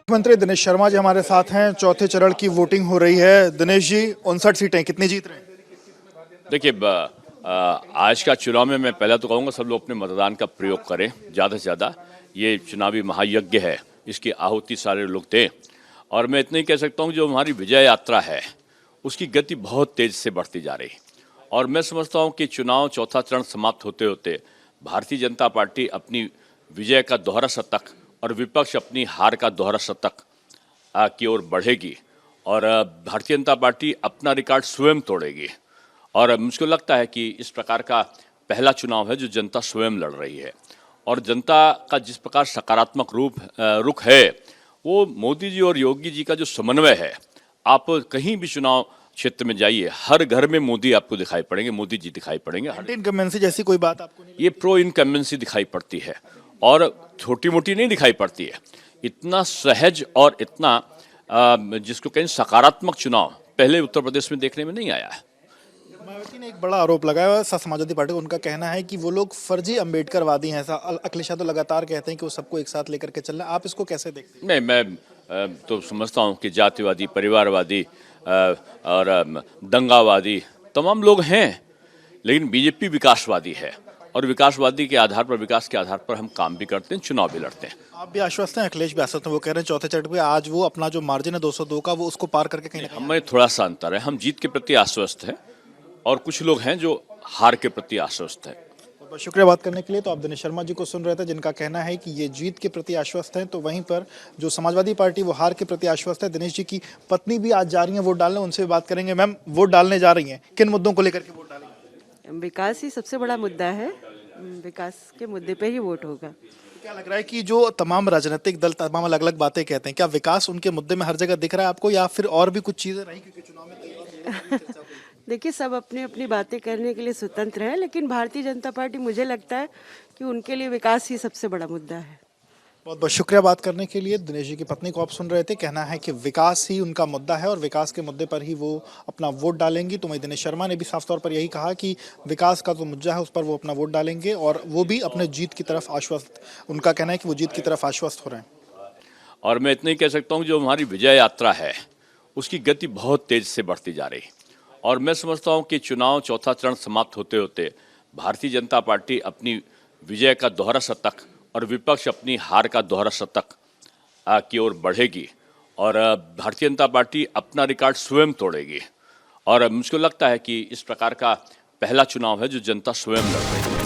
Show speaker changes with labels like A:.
A: मुख्यमंत्री दिनेश शर्मा जी हमारे साथ हैं। चौथे चरण की वोटिंग हो रही है। दिनेश जी 59 सीटें कितनी जीत रहे हैं?
B: देखिए आज का चुनाव में मैं पहले तो कहूँगा सब लोग अपने मतदान का प्रयोग करें ज़्यादा से ज़्यादा। ये चुनावी महायज्ञ है, इसकी आहुति सारे लोग दें। और मैं इतना ही कह सकता हूँ जो हमारी विजय यात्रा है उसकी गति बहुत तेज से बढ़ती जा रही। और मैं समझता हूँ कि चुनाव चौथा चरण समाप्त होते होते भारतीय जनता पार्टी अपनी विजय का दोहरा शतक और विपक्ष अपनी हार का दोहरा शतक की ओर बढ़ेगी। और भारतीय जनता पार्टी अपना रिकॉर्ड स्वयं तोड़ेगी। और मुझको लगता है कि इस प्रकार का पहला चुनाव है जो जनता स्वयं लड़ रही है। और जनता का जिस प्रकार सकारात्मक रुख है वो मोदी जी और योगी जी का जो समन्वय है, आप कहीं भी चुनाव क्षेत्र में जाइए, हर घर में मोदी आपको दिखाई पड़ेंगे, मोदी जी दिखाई पड़ेंगे।
A: इनकम्बेंसी जैसी कोई बात आपको नहीं?
B: ये प्रो इनकम्बेंसी दिखाई पड़ती है और छोटी मोटी नहीं दिखाई पड़ती है। इतना सहज और इतना जिसको कहें सकारात्मक चुनाव पहले उत्तर प्रदेश में देखने में नहीं आया है।
A: मायावती ने एक बड़ा आरोप लगाया है समाजवादी पार्टी को। उनका कहना है कि वो लोग फर्जी अम्बेडकरवादी हैं। ऐसा अखिलेश यादव तो लगातार कहते हैं कि वो सबको एक साथ लेकर के चल रहे हैं। आप इसको कैसे देखते हैं?
B: नहीं, मैं तो समझता हूँ कि जातिवादी, परिवारवादी और दंगावादी तमाम लोग हैं, लेकिन बीजेपी विकासवादी है। और विकासवादी के आधार पर, विकास के आधार पर हम काम भी करते हैं, चुनाव भी लड़ते हैं।
A: आप भी आश्वस्त हैं, अखिलेश भी आश्वस्त हैं। वो कह रहे हैं चौथे चरण पे आज वो अपना जो मार्जिन है 202 का, वो उसको पार करके कहीं ना कहीं
B: हमें थोड़ा सा अंतर है। हम जीत के प्रति आश्वस्त हैं और कुछ लोग हैं जो हार के प्रति आश्वस्त हैं।
A: बहुत शुक्रिया बात करने के लिए। तो आप दिनेश शर्मा जी को सुन रहे थे, जिनका कहना है कि ये जीत के प्रति आश्वस्त हैं। तो वहीं पर जो समाजवादी पार्टी वो हार के प्रति आश्वस्त है। दिनेश जी की पत्नी भी आज जा रही हैं वोट डालने, उनसे भी बात करेंगे। मैम, वोट डालने जा रही हैं, किन मुद्दों को लेकर के वोट डालेंगे?
C: विकास ही सबसे बड़ा मुद्दा है। विकास के मुद्दे पे ही वोट होगा।
A: क्या लग रहा है कि जो तमाम राजनीतिक दल तमाम अलग अलग बातें कहते हैं, क्या विकास उनके मुद्दे में हर जगह दिख रहा है आपको, या फिर और भी कुछ चीजें रही क्योंकि चुनाव में
C: देखिए, सब अपनी अपनी बातें करने के लिए स्वतंत्र है, लेकिन भारतीय जनता पार्टी, मुझे लगता है कि उनके लिए विकास ही सबसे बड़ा मुद्दा है।
A: बहुत बहुत शुक्रिया बात करने के लिए। दिनेश जी की पत्नी को आप सुन रहे थे, कहना है कि विकास ही उनका मुद्दा है और विकास के मुद्दे पर ही वो अपना वोट डालेंगी। तो वहीं दिनेश शर्मा ने भी साफ तौर पर यही कहा कि विकास का जो मुद्दा है उस पर वो अपना वोट डालेंगे और वो भी अपने जीत की तरफ आश्वस्त, उनका कहना है कि वो जीत की तरफ आश्वस्त हो रहे हैं।
B: और मैं इतना ही कह सकता हूँ जो हमारी विजय यात्रा है उसकी गति बहुत तेज से बढ़ती जा रही। और मैं समझता हूँ कि चुनाव चौथा चरण समाप्त होते होते भारतीय जनता पार्टी अपनी विजय का दोहरा शतक और विपक्ष अपनी हार का दोहरा शतक की ओर बढ़ेगी। और भारतीय जनता पार्टी अपना रिकॉर्ड स्वयं तोड़ेगी। और मुझको लगता है कि इस प्रकार का पहला चुनाव है जो जनता स्वयं लड़ रही है।